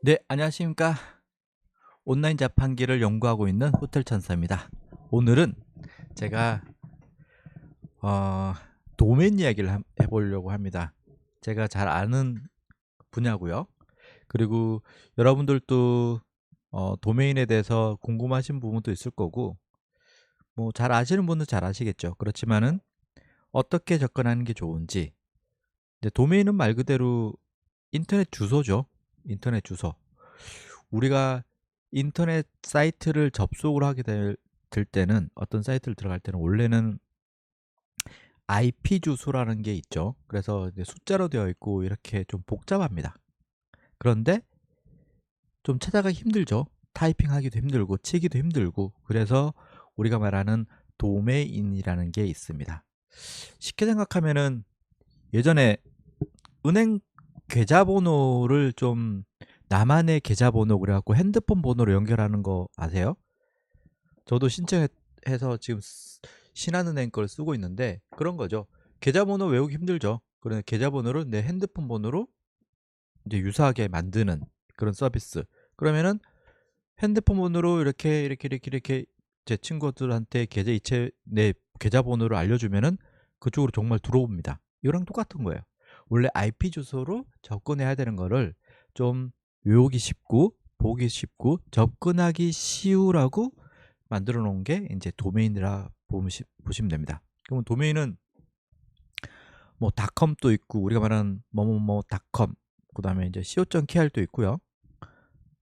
네, 안녕하십니까. 온라인 자판기를 연구하고 있는 호텔 천사입니다. 오늘은 제가 어, 도메인 이야기를 해보려고 합니다. 제가 잘 아는 분야고요. 그리고 여러분들도 도메인에 대해서 궁금하신 부분도 있을 거고, 뭐 잘 아시는 분은 잘 아시겠죠. 그렇지만은 어떻게 접근하는 게 좋은지. 이제 도메인은 말 그대로 인터넷 주소죠. 인터넷 주소. 우리가 인터넷 사이트를 접속을 하게 될 때는, 어떤 사이트를 들어갈 때는 원래는 IP 주소라는 게 있죠. 그래서 이제 숫자로 되어 있고 이렇게 좀 복잡합니다. 그런데 좀 찾아가기 힘들죠. 타이핑하기도 힘들고 치기도 힘들고. 그래서 우리가 말하는 도메인이라는 게 있습니다. 쉽게 생각하면은 예전에 은행 계좌번호를 좀 나만의 계좌번호 그래갖고 핸드폰 번호로 연결하는 거 아세요? 저도 신청해서 지금 신한은행 걸 쓰고 있는데 그런 거죠. 계좌번호 외우기 힘들죠. 그러면 계좌번호를 내 핸드폰 번호로 이제 유사하게 만드는 그런 서비스. 그러면은 핸드폰 번호로 이렇게 제 친구들한테 계좌 이체 내 계좌번호를 알려주면은 그쪽으로 정말 들어옵니다. 이거랑 똑같은 거예요. 원래 IP 주소로 접근해야 되는 거를 좀 외우기 쉽고 보기 쉽고 접근하기 쉬우라고 만들어 놓은 게 이제 도메인이라 보시면 됩니다. 그러면 도메인은 뭐 닷컴도 있고 우리가 말하는 뭐뭐뭐 닷컴, 그다음에 이제 co.kr도 있고요.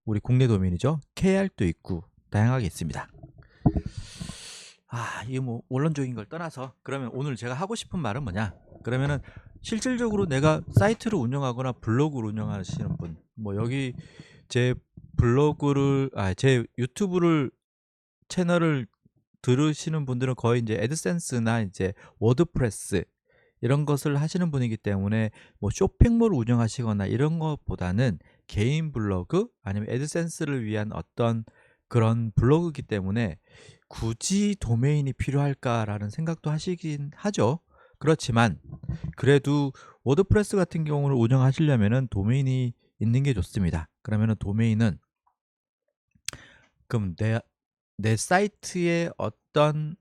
우리 국내 도메인이죠. kr도 있고 다양하게 있습니다. 이게 뭐 원론적인 걸 떠나서 그러면 오늘 제가 하고 싶은 말은 뭐냐? 그러면은 실질적으로 내가 사이트를 운영하거나 블로그를 운영하시는 분, 뭐 여기 제 제 유튜브를 채널을 들으시는 분들은 거의 이제 애드센스나 이제 워드프레스 이런 것을 하시는 분이기 때문에 뭐 쇼핑몰을 운영하시거나 이런 것보다는 개인 블로그 아니면 애드센스를 위한 어떤 그런 블로그이기 때문에 굳이 도메인이 필요할까라는 생각도 하시긴 하죠. 그렇지만 그래도 워드프레스 같은 경우를 운영하시려면은 도메인이 있는 게 좋습니다. 그러면은 도메인은 그럼 내 사이트에 어떤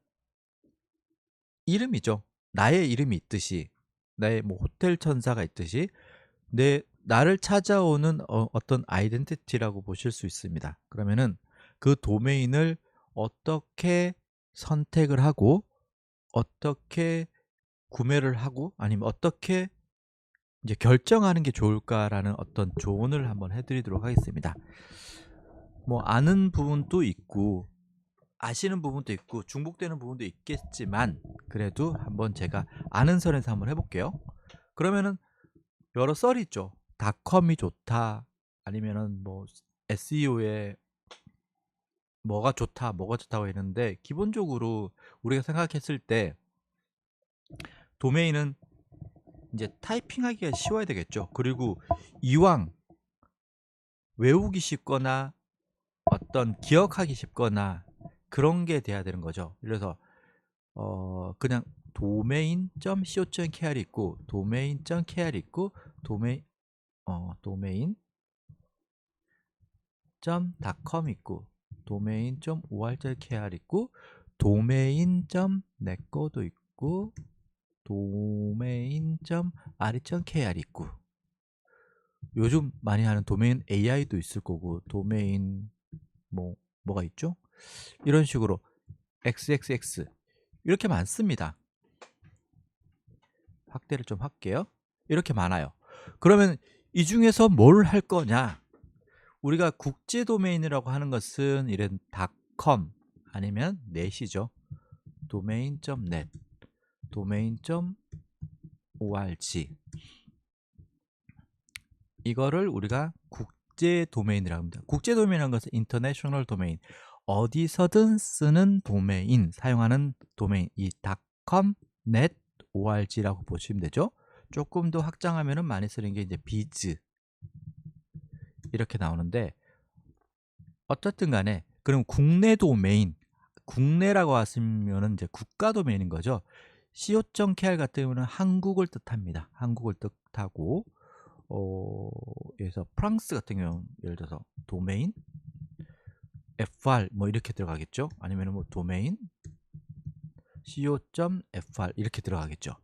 이름이죠. 나의 이름이 있듯이 나의 뭐 호텔 천사가 있듯이 나를 찾아오는 어떤 아이덴티티라고 보실 수 있습니다. 그러면은 그 도메인을 어떻게 선택을 하고 어떻게 구매를 하고 아니면 어떻게 이제 결정하는 게 좋을까라는 어떤 조언을 한번 해드리도록 하겠습니다. 뭐 아는 부분도 있고 아시는 부분도 있고 중복되는 부분도 있겠지만 그래도 한번 제가 아는 선에서 한번 해볼게요. 그러면은 여러 썰이 있죠. 닷컴이 좋다 아니면은 뭐 SEO에 뭐가 좋다고 했는데 기본적으로 우리가 생각했을 때 도메인은 이제 타이핑하기가 쉬워야 되겠죠. 그리고 이왕 외우기 쉽거나 어떤 기억하기 쉽거나 그런 게 돼야 되는 거죠. 그래서 그냥 domain.co.kr 있고 domain.kr 있고 domain.com 있고 domain.or.kr 있고 domain.내꺼도 있고 domain.r.kr 있고 요즘 많이 하는 도메인 AI도 있을 거고 도메인 뭐가 있죠? 이런 식으로 XXX 이렇게 많습니다. 확대를 좀 할게요. 이렇게 많아요. 그러면 이 중에서 뭘 할 거냐? 우리가 국제 도메인이라고 하는 것은 이런 닷컴 아니면 넷이죠. domain.net, domain.org 이거를 우리가 국제 도메인이라고 합니다. 국제 도메인이라는 것은 international domain, 어디서든 쓰는 도메인, 사용하는 도메인, 이 닷컴, 넷, org라고 보시면 되죠. 조금 더 확장하면 많이 쓰는 게 이제 비즈 이렇게 나오는데 어떻든 간에 그럼 국내 도메인, 국내라고 하시면은 이제 국가 도메인인 거죠. co.kr 같은 경우는 한국을 뜻합니다. 한국을 뜻하고 예를 프랑스 같은 경우는 예를 들어서 도메인 fr 뭐 이렇게 들어가겠죠. 아니면 뭐 도메인 co.fr 이렇게 들어가겠죠.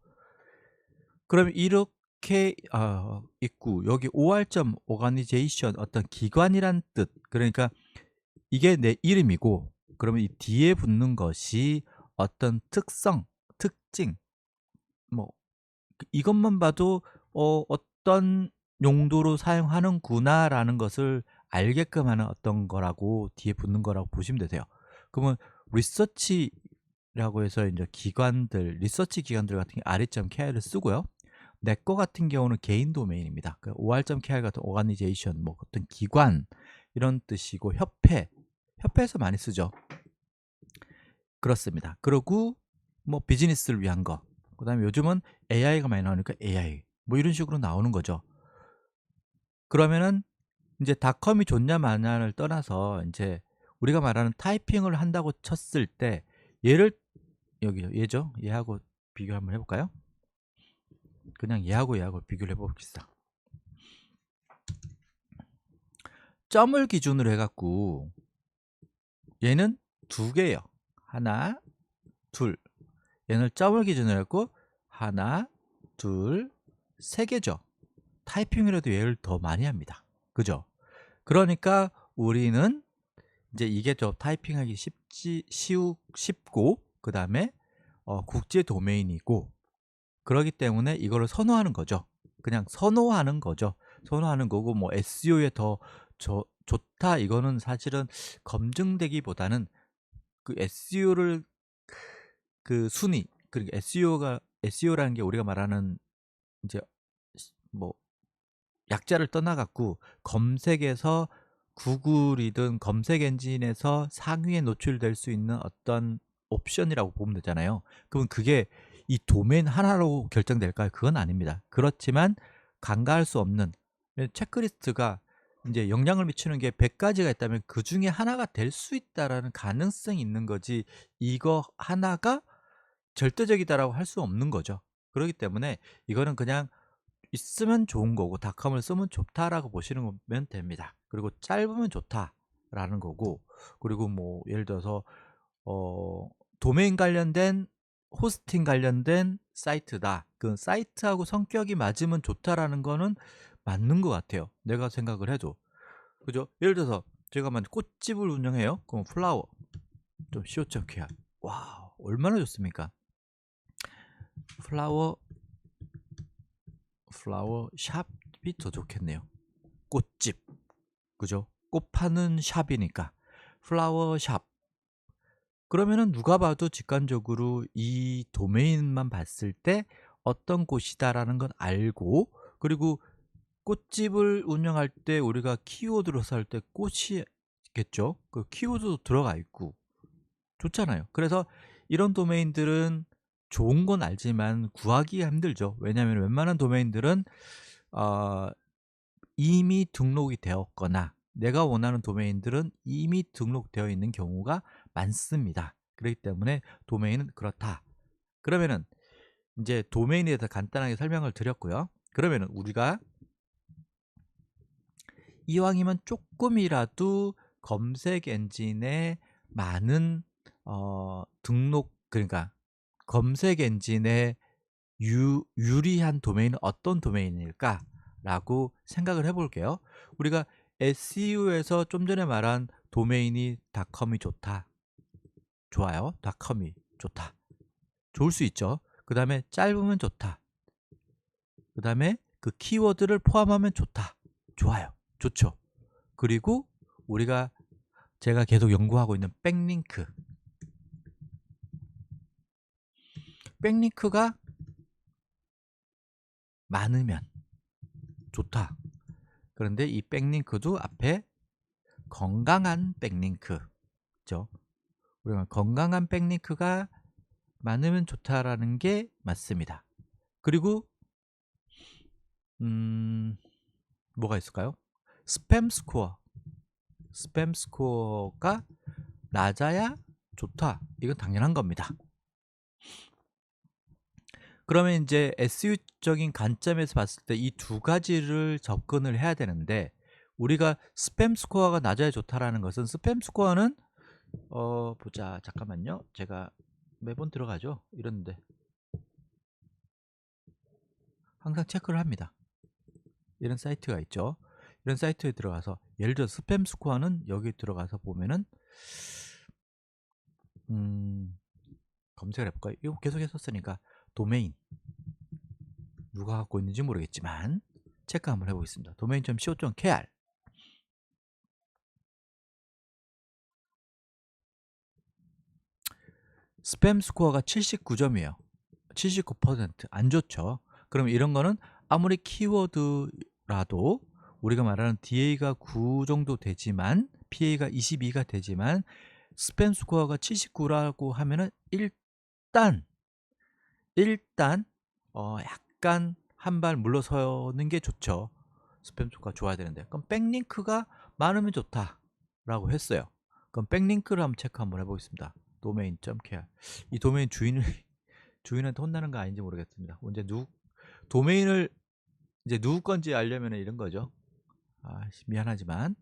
그럼 이렇게 있고 여기 or organization 어떤 기관이란 뜻. 그러니까 이게 내 이름이고 그러면 이 뒤에 붙는 것이 어떤 특성, 특징 뭐 이것만 봐도 어떤 용도로 사용하는구나라는 것을 알게끔 하는 어떤 거라고 뒤에 붙는 거라고 보시면 되세요. 그러면 리서치라고 해서 이제 기관들, 리서치 기관들 같은 게 r.kr을 쓰고요. 내 거 같은 경우는 개인 도메인입니다. 그 or.kr 같은 organization, 뭐 어떤 기관 이런 뜻이고 협회에서 많이 쓰죠. 그렇습니다. 그리고 뭐 비즈니스를 위한 거. 그다음에 요즘은 AI가 많이 나오니까 AI 뭐 이런 식으로 나오는 거죠. 그러면은 이제 닷컴이 좋냐 마냐를 떠나서 이제 우리가 말하는 타이핑을 한다고 쳤을 때 얘를 여기 얘죠. 얘하고 비교 한번 해볼까요? 그냥 얘하고 비교를 해봅시다. 점을 기준으로 해갖고 얘는 두 개예요. 하나, 둘. 얘는 점을 기준으로 해갖고 하나, 둘, 세 개죠. 타이핑이라도 얘를 더 많이 합니다. 그죠? 그러니까 우리는 이제 이게 좀 타이핑하기 쉽고 그 다음에 국제 도메인이고 그러기 때문에 이거를 선호하는 거죠. 그냥 선호하는 거죠. 선호하는 거고 뭐 SEO에 더 좋다 이거는 사실은 검증되기보다는 그 SEO를 그 순위 그리고 SEO라는 게 우리가 말하는 이제 뭐 약자를 떠나 갖고 검색에서 구글이든 검색 엔진에서 상위에 노출될 수 있는 어떤 옵션이라고 보면 되잖아요. 그럼 그게 이 도메인 하나로 결정될까요? 그건 아닙니다. 그렇지만 간과할 수 없는 체크리스트가 이제 영향을 미치는 게 100가지가 있다면 그 중에 하나가 될 수 있다라는 가능성이 있는 거지 이거 하나가 절대적이다라고 할 수 없는 거죠. 그렇기 때문에 이거는 그냥 있으면 좋은 거고 닷컴을 쓰면 좋다라고 보시는 거면 됩니다. 그리고 짧으면 좋다라는 거고 그리고 뭐 예를 들어서 도메인 관련된 호스팅 관련된 사이트다. 그 사이트하고 성격이 맞으면 좋다라는 거는 맞는 것 같아요. 내가 생각을 해도 그죠? 예를 들어서 제가 만약 꽃집을 운영해요. 그럼 플라워 좀 co.kr 와 얼마나 좋습니까? 플라워 샵이 더 좋겠네요. 꽃집 그죠? 꽃 파는 샵이니까 플라워 샵 그러면은 누가 봐도 직관적으로 이 도메인만 봤을 때 어떤 곳이다라는 건 알고 그리고 꽃집을 운영할 때 우리가 키워드로 살 때 꽃이겠죠? 그 키워드도 들어가 있고 좋잖아요. 그래서 이런 도메인들은 좋은 건 알지만 구하기가 힘들죠. 왜냐하면 웬만한 도메인들은 이미 등록이 되었거나 내가 원하는 도메인들은 이미 등록되어 있는 경우가 많습니다. 그렇기 때문에 도메인은 그렇다. 그러면은 이제 도메인에 대해서 간단하게 설명을 드렸고요. 그러면은 우리가 이왕이면 조금이라도 검색 엔진에 많은 등록 그러니까 검색 엔진에 유리한 도메인은 어떤 도메인일까? 라고 생각을 해볼게요. 우리가 SEO에서 좀 전에 말한 도메인이 닷컴이 좋다. 좋아요. 닷컴이 좋다. 좋을 수 있죠. 그 다음에 짧으면 좋다. 그 다음에 그 키워드를 포함하면 좋다. 좋아요. 좋죠. 그리고 제가 계속 연구하고 있는 백링크. 백링크가 많으면 좋다. 그런데 이 백링크도 앞에 건강한 백링크죠. 우리가 건강한 백링크가 많으면 좋다라는 게 맞습니다. 그리고 뭐가 있을까요? 스팸 스코어가 낮아야 좋다. 이건 당연한 겁니다. 그러면 이제 SEO적인 관점에서 봤을 때 이 두 가지를 접근을 해야 되는데, 우리가 스팸 스코어가 낮아야 좋다라는 것은, 스팸 스코어는 보자, 잠깐만요. 제가 매번 들어가죠. 이런데 항상 체크를 합니다. 이런 사이트가 있죠. 이런 사이트에 들어가서, 예를 들어 스팸 스코어는 여기 들어가서 보면은 검색을 해볼까요? 이거 계속 했었으니까 도메인, 누가 갖고 있는지 모르겠지만 체크 한번 해보겠습니다. domain.co.kr. 스팸 스코어가 79점이에요. 79%. 안 좋죠. 그럼 이런 거는 아무리 키워드라도 우리가 말하는 DA가 9 정도 되지만, PA가 22가 되지만, 스팸 스코어가 79라고 하면은 일단 약간 한 발 물러서는 게 좋죠. 스팸 스코어가 좋아야 되는데. 그럼 백링크가 많으면 좋다라고 했어요. 그럼 백링크를 한번 체크 한번 해보겠습니다. domain.kr. 이 도메인 주인한테 혼나는 거 아닌지 모르겠습니다. 언제 도메인을 이제 누구 건지 알려면 이런 거죠. 미안하지만,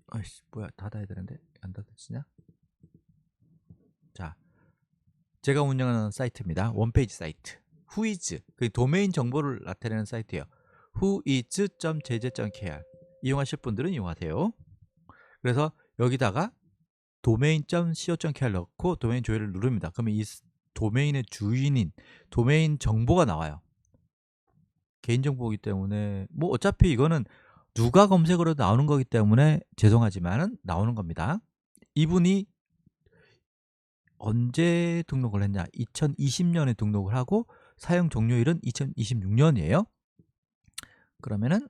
아이씨, 뭐야, 닫아야 되는데 안 닫아지냐? 자, 제가 운영하는 사이트입니다. 원페이지 사이트. whois, 그 도메인 정보를 나타내는 사이트예요. whois.jj.kr. 이용하실 분들은 이용하세요. 그래서 여기다가 domain.co.kr 넣고 도메인 조회를 누릅니다. 그러면 이 도메인의 주인인 도메인 정보가 나와요. 개인정보이기 때문에 뭐 어차피 이거는 누가 검색으로 나오는 거기 때문에 죄송하지만 나오는 겁니다. 이분이 언제 등록을 했냐? 2020년에 등록을 하고 사용 종료일은 2026년이에요. 그러면은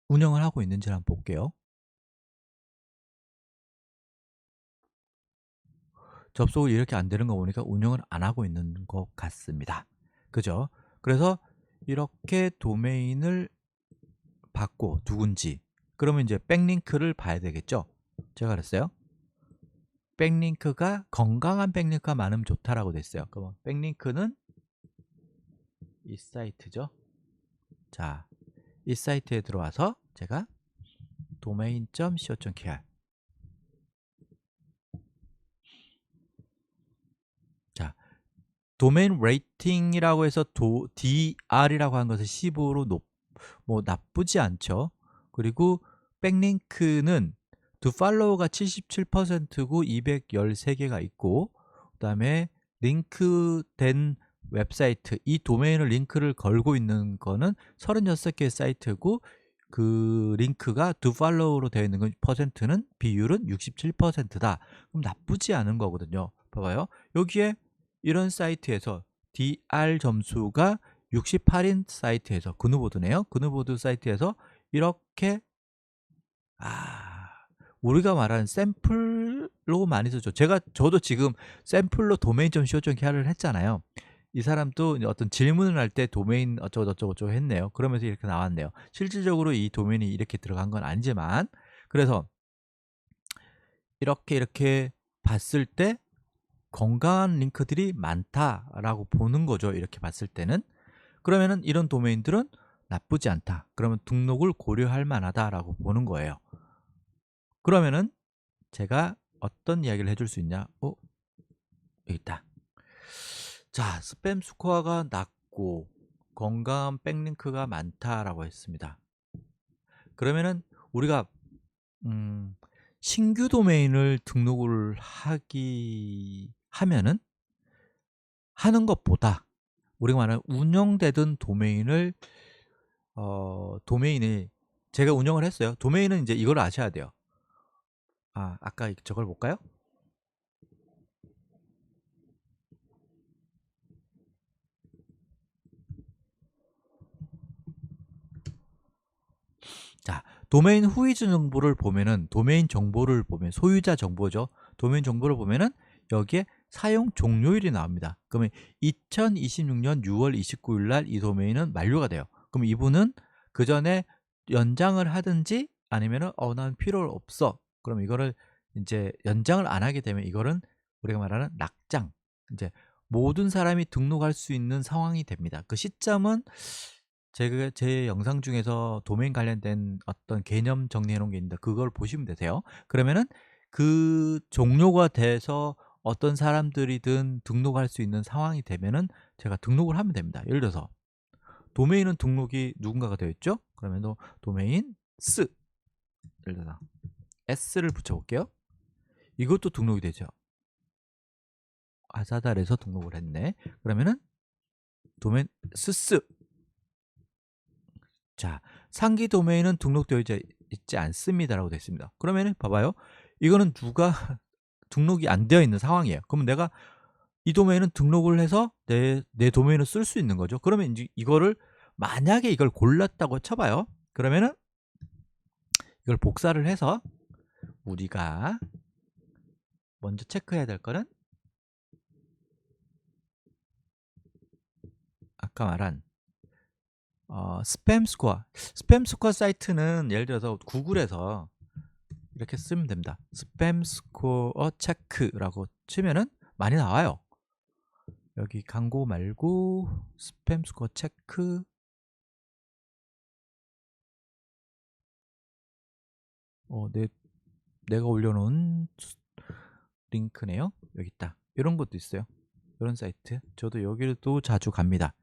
운영을 하고 있는지 한번 볼게요. 접속이 이렇게 안 되는 거 보니까 운영을 안 하고 있는 것 같습니다. 그죠? 그래서 이렇게 도메인을 받고 누군지, 그러면 이제 백링크를 봐야 되겠죠? 제가 그랬어요. 백링크가, 건강한 백링크가 많으면 좋다라고 됐어요. 그럼 백링크는 이 사이트죠. 자, 이 사이트에 들어와서 제가 domain.co.kr, 자, 도메인 레이팅이라고 해서 DR이라고 한 것은 15로 뭐 나쁘지 않죠. 그리고 백링크는 to follow가 77%고 213개가 있고, 그 다음에 링크된 웹사이트, 이 도메인을 링크를 걸고 있는 거는 36개의 사이트고, 그 링크가 to follow로 되어 있는 건 퍼센트는, 비율은 67%다. 그럼 나쁘지 않은 거거든요. 봐봐요. 여기에 이런 사이트에서 DR 점수가 68인 사이트에서, 그누보드네요. 그누보드 사이트에서 이렇게 우리가 말하는 샘플로 많이 쓰죠. 저도 지금 샘플로 domain.co.kr을 했잖아요. 이 사람도 어떤 질문을 할 때 도메인 어쩌고저쩌고 했네요. 그러면서 이렇게 나왔네요. 실질적으로 이 도메인이 이렇게 들어간 건 아니지만, 그래서 이렇게 봤을 때 건강한 링크들이 많다라고 보는 거죠. 이렇게 봤을 때는. 그러면은 이런 도메인들은 나쁘지 않다. 그러면 등록을 고려할 만하다라고 보는 거예요. 그러면은 제가 어떤 이야기를 해줄 수 있냐? 여기 있다. 자, 스팸 스코어가 낮고 건강한 백링크가 많다라고 했습니다. 그러면은 우리가 신규 도메인을 등록을 하는 것보다, 우리가 말하는 운영되던 도메인을 제가 운영을 했어요. 도메인은 이제 이걸 아셔야 돼요. 아까 저걸 볼까요? 자, 도메인 후이즈 정보를 보면은, 도메인 정보를 보면, 소유자 정보죠. 도메인 정보를 보면은 여기에 사용 종료일이 나옵니다. 그러면 2026년 6월 29일 날 이 도메인은 만료가 돼요. 그럼 이분은 그 전에 연장을 하든지 아니면은 난 필요 없어, 그럼 이거를 이제 연장을 안 하게 되면 이거는 우리가 말하는 낙장, 이제 모든 사람이 등록할 수 있는 상황이 됩니다. 그 시점은 제가 제 영상 중에서 도메인 관련된 어떤 개념 정리해 놓은 게 있는데 그걸 보시면 되세요. 그러면은 그 종료가 돼서 어떤 사람들이든 등록할 수 있는 상황이 되면은 제가 등록을 하면 됩니다. 예를 들어서 도메인은 등록이 누군가가 되어 있죠? 그러면 도메인 스, 예를 들어서 s를 붙여볼게요. 이것도 등록이 되죠. 아사달에서 등록을 했네. 그러면은 도메인 스스. 자, 상기 도메인은 등록되어 있지 않습니다라고 되어 있습니다. 그러면은 봐봐요. 이거는 누가 등록이 안 되어 있는 상황이에요. 그러면 내가 이 도메인은 등록을 해서 내 도메인을 쓸 수 있는 거죠. 그러면 이제 이거를 만약에 이걸 골랐다고 쳐봐요. 그러면은 이걸 복사를 해서 우리가 먼저 체크해야 될 거는 아까 말한 스팸 스코어 사이트는 예를 들어서 구글에서 이렇게 쓰면 됩니다. 스팸 스코어 체크라고 치면은 많이 나와요. 여기 광고 말고 스팸 스코어 체크, 내가 올려놓은 링크네요. 여기 있다. 이런 것도 있어요. 이런 사이트. 저도 여기를 또 자주 갑니다.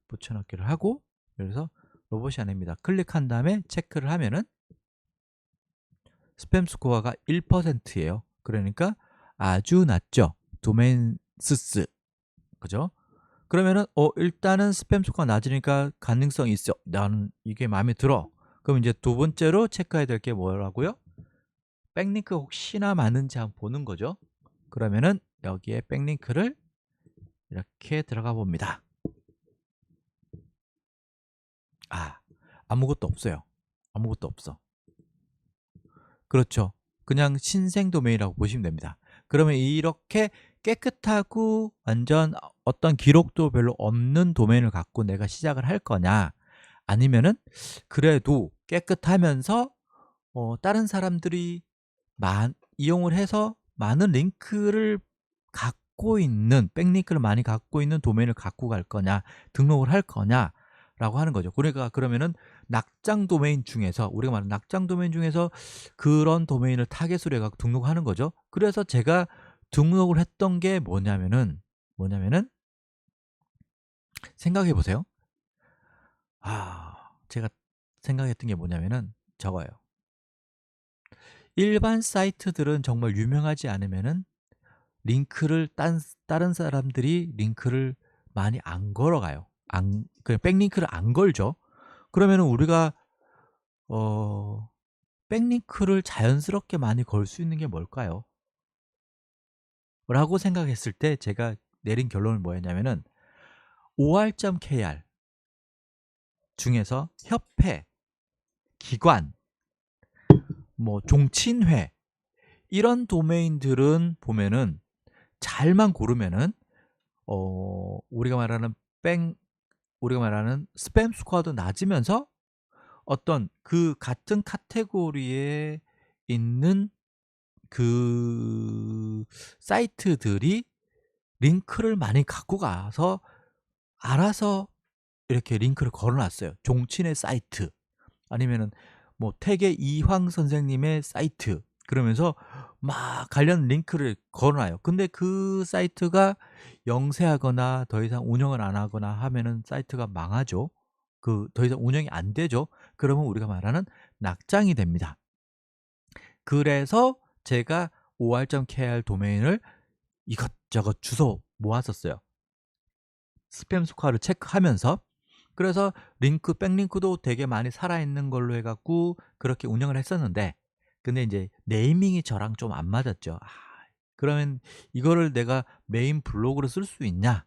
붙여넣기를 하고, 그래서 로봇이 아닙니다. 클릭한 다음에 체크를 하면은 스팸 스코어가 1%예요. 그러니까 아주 낮죠. 도메인 스스. 그죠? 그러면은 일단은 스팸 스코어가 낮으니까 가능성이 있어. 나는 이게 마음에 들어. 그럼 이제 두 번째로 체크해야 될 게 뭐라고요? 백링크 혹시나 많은지 한번 보는 거죠. 그러면은 여기에 백링크를 이렇게 들어가 봅니다. 아, 아무것도 없어요. 아무것도 없어. 그렇죠. 그냥 신생 도메인이라고 보시면 됩니다. 그러면 이렇게 깨끗하고 완전 어떤 기록도 별로 없는 도메인을 갖고 내가 시작을 할 거냐, 아니면은 그래도 깨끗하면서 다른 사람들이 이용을 해서 많은 링크를 갖고 있는, 백링크를 많이 갖고 있는 도메인을 갖고 갈 거냐, 등록을 할 거냐 라고 하는 거죠. 그러니까 그러면은 낙장 도메인 중에서, 우리가 말하는 낙장 도메인 중에서 그런 도메인을 타겟으로 해서 등록하는 거죠. 그래서 제가 등록을 했던 게 뭐냐면은 생각해 보세요. 제가 생각했던 게 뭐냐면은 저거예요. 일반 사이트들은 정말 유명하지 않으면은 링크를 다른 사람들이 링크를 많이 안 걸어가요. 그냥 백링크를 안 걸죠. 그러면은 우리가 백링크를 자연스럽게 많이 걸 수 있는 게 뭘까요? 라고 생각했을 때 제가 내린 결론은 뭐였냐면은 or.kr 중에서 협회, 기관, 뭐 종친회, 이런 도메인들은 보면은 잘만 고르면은 우리가 말하는 우리가 말하는 스팸 스코어도 낮으면서 어떤 그 같은 카테고리에 있는 그 사이트들이 링크를 많이 갖고 가서 알아서 이렇게 링크를 걸어 놨어요. 종친의 사이트, 아니면은 뭐 태계 이황 선생님의 사이트, 그러면서 막 관련 링크를 걸어 놔요. 근데 그 사이트가 영세하거나 더 이상 운영을 안 하거나 하면은 사이트가 망하죠. 더 이상 운영이 안 되죠. 그러면 우리가 말하는 낙장이 됩니다. 그래서 제가 or.kr 도메인을 이것저것 주워 모았었어요. 스팸 스코어를 체크하면서. 그래서 백링크도 되게 많이 살아있는 걸로 해갖고 그렇게 운영을 했었는데, 근데 이제 네이밍이 저랑 좀 안 맞았죠. 그러면 이거를 내가 메인 블로그로 쓸 수 있냐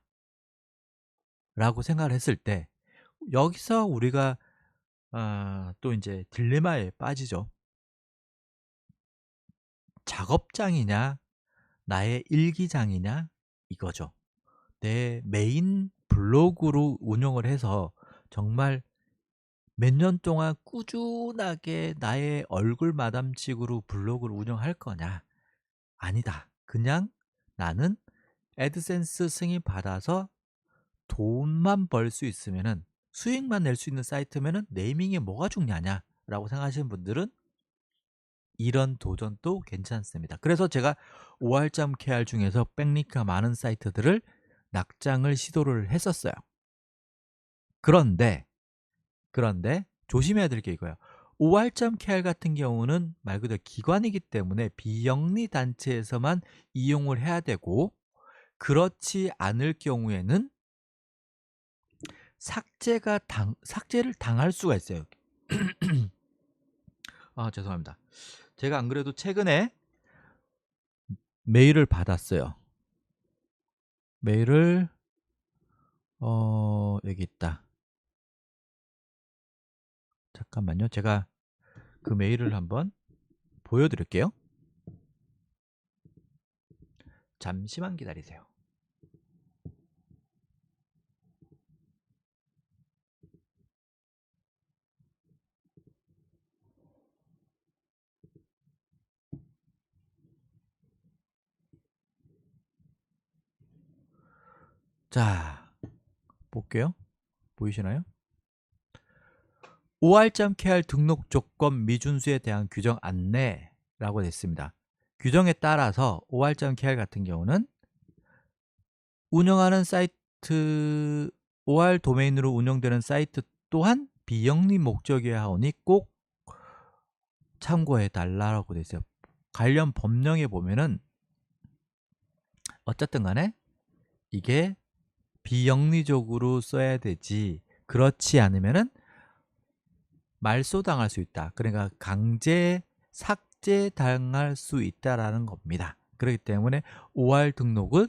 라고 생각을 했을 때, 여기서 우리가 또 이제 딜레마에 빠지죠. 작업장이냐 나의 일기장이냐, 이거죠. 내 메인 블로그로 운영을 해서 정말 몇 년 동안 꾸준하게 나의 얼굴 마담식으로 블로그를 운영할 거냐? 아니다. 그냥 나는 애드센스 승인 받아서 돈만 벌 수 있으면은, 수익만 낼 수 있는 사이트면은 네이밍에 뭐가 중요하냐라고 생각하시는 분들은 이런 도전도 괜찮습니다. 그래서 제가 OR.kr 중에서 백링크가 많은 사이트들을 낙장을 시도를 했었어요. 그런데 조심해야 될 게 이거예요. OR.kr 같은 경우는 말 그대로 기관이기 때문에 비영리 단체에서만 이용을 해야 되고, 그렇지 않을 경우에는 삭제를 당할 수가 있어요. 아, 죄송합니다. 제가 안 그래도 최근에 메일을 받았어요. 메일을 여기 있다. 잠깐만요. 제가 그 메일을 한번 보여드릴게요. 잠시만 기다리세요. 자, 볼게요. 보이시나요? OR.kr 등록 조건 미준수에 대한 규정 안내라고 됐습니다. 규정에 따라서 OR.kr 같은 경우는 운영하는 사이트, OR 도메인으로 운영되는 사이트 또한 비영리 목적이어야 하오니 꼭 참고해 달라고 되어 있어요. 관련 법령에 보면은 어쨌든 간에 이게 비영리적으로 써야 되지, 그렇지 않으면은 말소당할 수 있다. 그러니까 강제 삭제당할 수 있다라는 겁니다. 그렇기 때문에 OR 등록을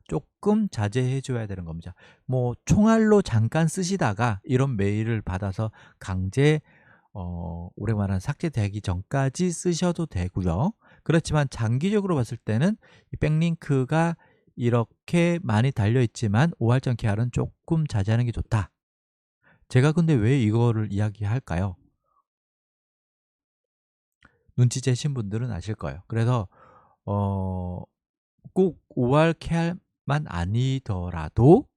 조금 자제해 줘야 되는 겁니다. 뭐 총알로 잠깐 쓰시다가 이런 메일을 받아서 강제 오랜만에 삭제되기 전까지 쓰셔도 되고요. 그렇지만 장기적으로 봤을 때는 이 백링크가 이렇게 많이 달려 있지만 OR.kr은 조금 자제하는 게 좋다. 제가 근데 왜 이거를 이야기할까요? 눈치채신 분들은 아실 거예요. 그래서 꼭 OR.kr만 아니더라도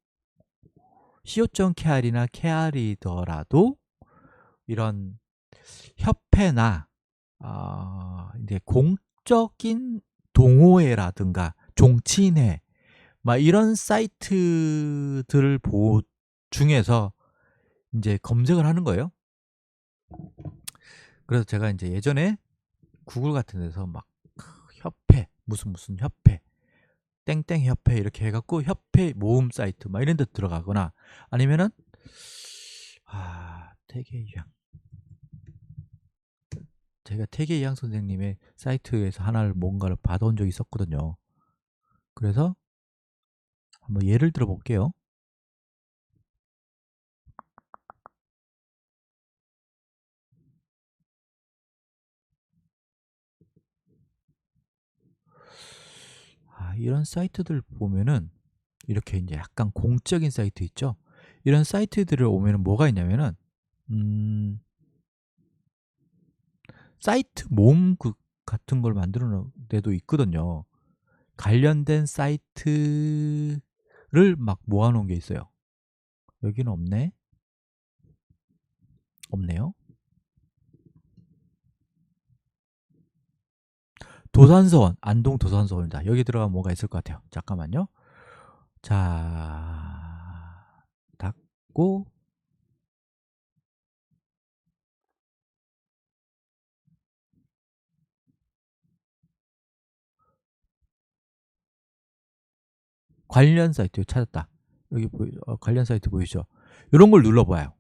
co.kr이나 kr이더라도 이런 협회나 이제 공적인 동호회라든가 종친회 막 이런 사이트들을 중에서 이제 검색을 하는 거예요. 그래서 제가 이제 예전에 구글 같은 데서 막 협회 무슨 협회 땡땡 협회 이렇게 해갖고 협회 모음 사이트 막 이런 데 들어가거나, 아니면은 태계이양, 제가 태계이양 선생님의 사이트에서 하나를 뭔가를 받아온 적이 있었거든요. 그래서 한번 예를 들어 볼게요. 이런 사이트들 보면은 이렇게 이제 약간 공적인 사이트 있죠. 이런 사이트들을 오면은 뭐가 있냐면은 사이트 모음 같은 걸 만들어 놓은 데도 있거든요. 관련된 사이트를 막 모아 놓은 게 있어요. 여기는 없네요. 도산서원, 안동 도산서원입니다. 여기 들어가면 뭐가 있을 것 같아요. 잠깐만요. 자, 닫고 관련 사이트 찾았다. 여기 관련 사이트 보이죠? 이런 걸 눌러봐요.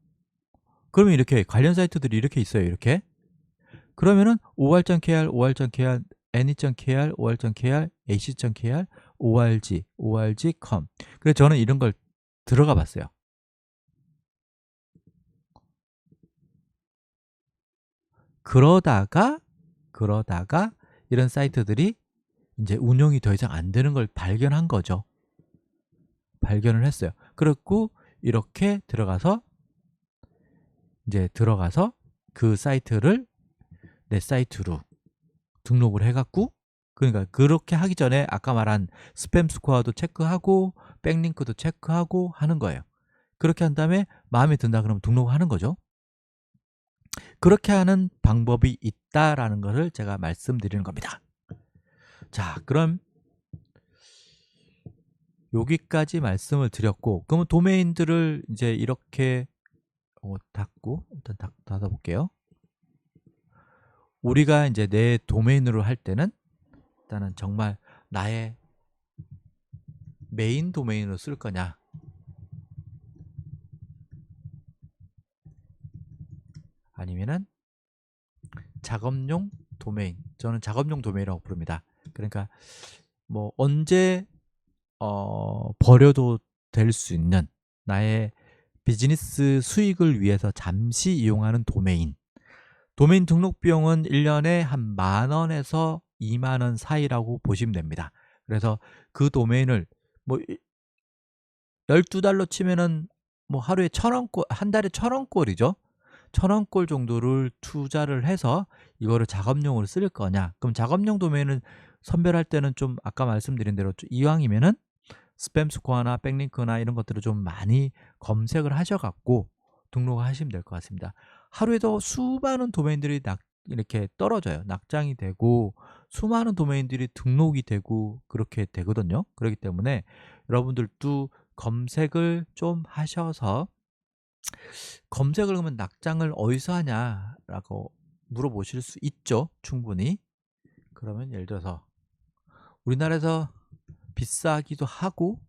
그러면 이렇게 관련 사이트들이 이렇게 있어요. 이렇게. 그러면은 or.kr, or.kr, any.kr, or.kr, ac.kr, org, org.com. 그래서 저는 이런 걸 들어가 봤어요. 그러다가 이런 사이트들이 이제 운영이 더 이상 안 되는 걸 발견한 거죠. 발견을 했어요. 그렇고 이렇게 들어가서 이제 들어가서 그 사이트를 내 사이트로 등록을 해갖고, 그러니까 그렇게 하기 전에 아까 말한 스팸 스코어도 체크하고 백링크도 체크하고 하는 거예요. 그렇게 한 다음에 마음에 든다 그러면 등록하는 거죠. 그렇게 하는 방법이 있다라는 것을 제가 말씀드리는 겁니다. 자, 그럼 여기까지 말씀을 드렸고, 그러면 도메인들을 이제 이렇게 닫고 일단 닫아볼게요. 우리가 이제 내 도메인으로 할 때는 일단은 정말 나의 메인 도메인으로 쓸 거냐, 아니면은 작업용 도메인, 저는 작업용 도메인이라고 부릅니다. 그러니까 뭐 언제 버려도 될 수 있는 나의 비즈니스 수익을 위해서 잠시 이용하는 도메인. 도메인 등록 비용은 1년에 한 10,000원에서 20,000원 사이라고 보시면 됩니다. 그래서 그 도메인을 뭐 12달러 치면은 뭐 하루에 1,000원꼴, 한 달에 1,000원꼴이죠. 1,000원꼴 정도를 투자를 해서 이거를 작업용으로 쓸 거냐. 그럼 작업용 도메인을 선별할 때는 좀 아까 말씀드린 대로 이왕이면은 스팸 스코어나 백링크나 이런 것들을 좀 많이 검색을 하셔갖고 등록을 하시면 될 것 같습니다. 하루에도 수많은 도메인들이 이렇게 떨어져요. 낙장이 되고 수많은 도메인들이 등록이 되고 그렇게 되거든요. 그렇기 때문에 여러분들도 검색을 좀 하셔서, 검색을 하면 낙장을 어디서 하냐라고 물어보실 수 있죠. 충분히. 그러면 예를 들어서 우리나라에서 비싸기도 하고,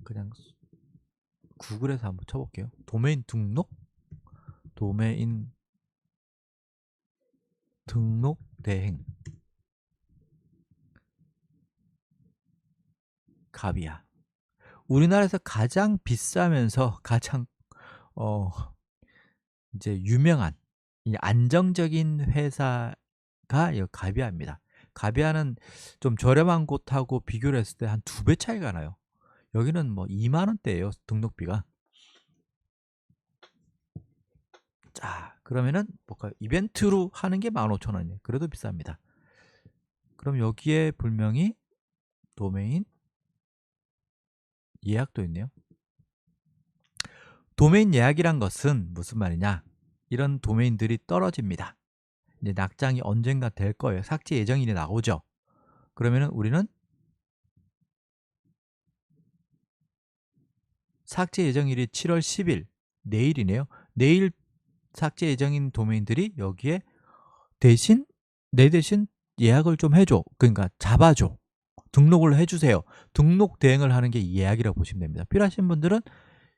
그냥 구글에서 한번 쳐볼게요. 도메인 등록? 도메인 등록 대행 가비아. 우리나라에서 가장 비싸면서 가장 이제 유명한 이 안정적인 회사가 이 가비아입니다. 가비아는 좀 저렴한 곳하고 비교를 했을 때 한 2배 차이가 나요. 여기는 뭐 20,000원대예요, 등록비가. 자, 그러면은 뭔가 이벤트로 하는 게 15,000원이에요. 그래도 비쌉니다. 그럼 여기에 분명히 도메인 예약도 있네요. 도메인 예약이란 것은 무슨 말이냐, 이런 도메인들이 떨어집니다. 이제 낙장이 언젠가 될 거예요. 삭제 예정일이 나오죠. 그러면은 우리는 삭제 예정일이 7월 10일, 내일이네요. 내일 삭제 예정인 도메인들이 여기에 내 대신 예약을 좀 해줘. 그러니까 잡아줘. 등록을 해주세요. 등록 대행을 하는 게 예약이라고 보시면 됩니다. 필요하신 분들은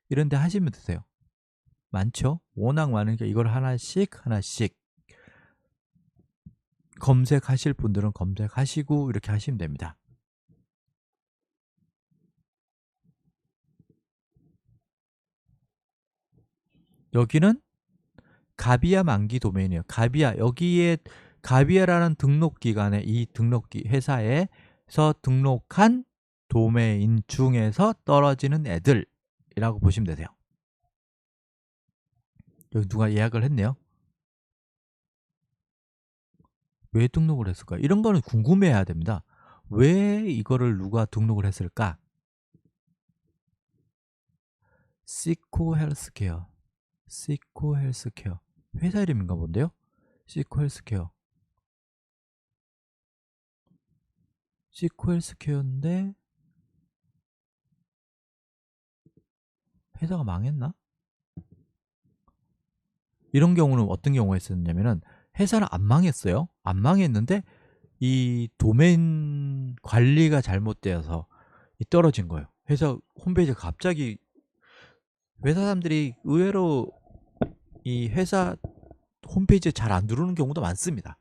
이런 데 하시면 되세요. 많죠? 워낙 많으니까 이걸 하나씩 검색하실 분들은 검색하시고 이렇게 하시면 됩니다. 여기는 가비아 만기 도메인이에요. 가비아, 여기에 가비아라는 등록기관에, 이 등록기 회사에서 등록한 도메인 중에서 떨어지는 애들이라고 보시면 되세요. 여기 누가 예약을 했네요. 왜 등록을 했을까? 이런 거는 궁금해야 됩니다. 왜 이거를 누가 등록을 했을까? 시코 헬스케어. 시코 헬스케어. 회사 이름인가 본데요? 시코 헬스케어. 시코 헬스케어인데 회사가 망했나? 이런 경우는 어떤 경우가 있었냐면은 회사는 안 망했어요. 안 망했는데 이 도메인 관리가 잘못되어서 떨어진 거예요. 회사 홈페이지가 갑자기, 회사 사람들이 의외로 이 회사 홈페이지에 잘 안 들어오는 경우도 많습니다.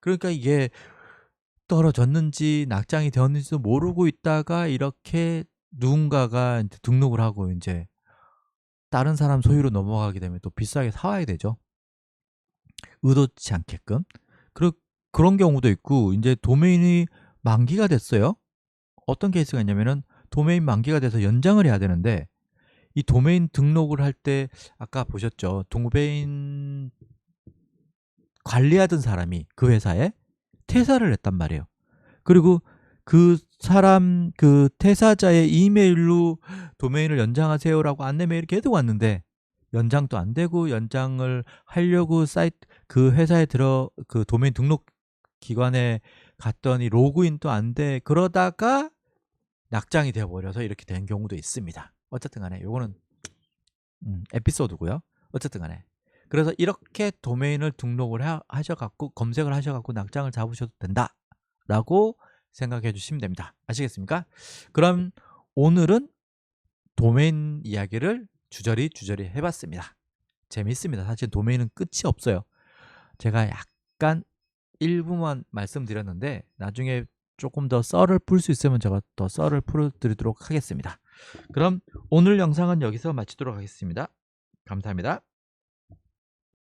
그러니까 이게 떨어졌는지 낙장이 되었는지도 모르고 있다가 이렇게 누군가가 이제 등록을 하고 이제 다른 사람 소유로 넘어가게 되면 또 비싸게 사와야 되죠. 의도치 않게끔. 그런 경우도 있고, 이제 도메인이 만기가 됐어요. 어떤 케이스가 있냐면은 도메인 만기가 돼서 연장을 해야 되는데 이 도메인 등록을 할 때 아까 보셨죠? 도메인 관리하던 사람이 그 회사에 퇴사를 했단 말이에요. 그리고 그 사람 그 퇴사자의 이메일로 도메인을 연장하세요라고 안내 메일이 계속 왔는데 연장도 안 되고 연장을 하려고 사이트 그 회사에 그 도메인 등록 기관에 갔더니 로그인도 안 돼. 그러다가 낙장이 되어 버려서 이렇게 된 경우도 있습니다. 어쨌든 간에 요거는 에피소드고요. 어쨌든 간에 그래서 이렇게 도메인을 등록을 하셔갖고 검색을 하셔갖고 낙장을 잡으셔도 된다라고 생각해 주시면 됩니다. 아시겠습니까? 그럼 오늘은 도메인 이야기를 주저리 해봤습니다. 재밌습니다. 사실 도메인은 끝이 없어요. 제가 약간 일부만 말씀드렸는데 나중에 조금 더 썰을 풀 수 있으면 제가 더 썰을 풀어드리도록 하겠습니다. 그럼 오늘 영상은 여기서 마치도록 하겠습니다. 감사합니다.